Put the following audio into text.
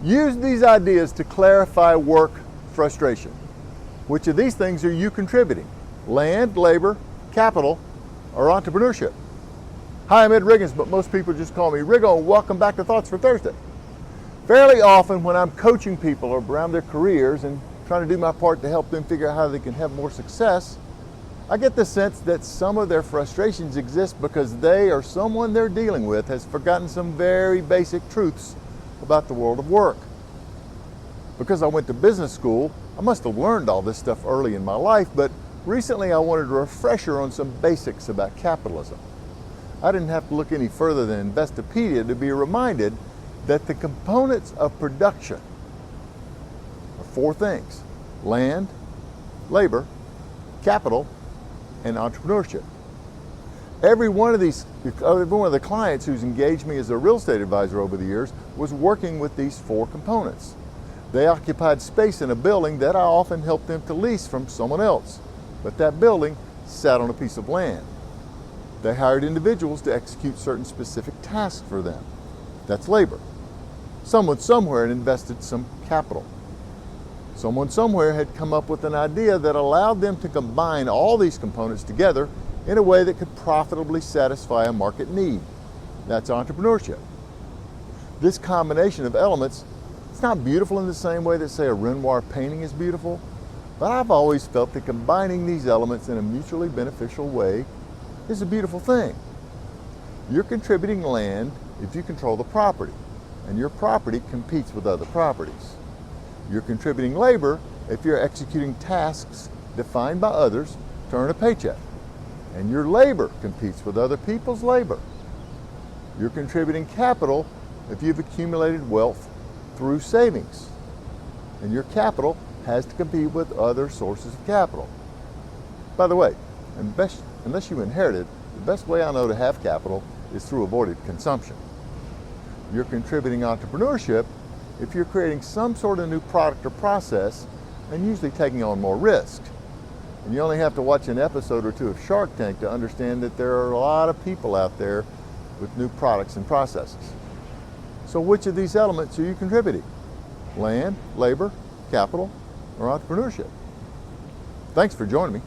Use these ideas to clarify work frustration. Which of these things are you contributing? Land, labor, capital, or entrepreneurship? Hi, I'm Ed Riggins, but most people just call me Riggo, and welcome back to Thoughts for Thursday. Fairly often when I'm coaching people around their careers and trying to do my part to help them figure out how they can have more success, I get the sense that some of their frustrations exist because they or someone they're dealing with has forgotten some very basic truths about the world of work. Because I went to business school, I must have learned all this stuff early in my life, but recently I wanted a refresher on some basics about capitalism. I didn't have to look any further than Investopedia to be reminded that the components of production are four things: land, labor, capital, and entrepreneurship. Every one of the clients who's engaged me as a real estate advisor over the years was working with these four components. They occupied space in a building that I often helped them to lease from someone else, but that building sat on a piece of land. They hired individuals to execute certain specific tasks for them. That's labor. Someone somewhere had invested some capital. Someone somewhere had come up with an idea that allowed them to combine all these components together in a way that could profitably satisfy a market need. That's entrepreneurship. This combination of elements, it's not beautiful in the same way that, say, a Renoir painting is beautiful, but I've always felt that combining these elements in a mutually beneficial way is a beautiful thing. You're contributing land if you control the property, and your property competes with other properties. You're contributing labor if you're executing tasks defined by others to earn a paycheck, and your labor competes with other people's labor. You're contributing capital if you've accumulated wealth through savings, and your capital has to compete with other sources of capital. By the way, unless you inherited, the best way I know to have capital is through avoided consumption. You're contributing entrepreneurship if you're creating some sort of new product or process and usually taking on more risk. And you only have to watch an episode or two of Shark Tank to understand that there are a lot of people out there with new products and processes. So which of these elements are you contributing? Land, labor, capital, or entrepreneurship? Thanks for joining me.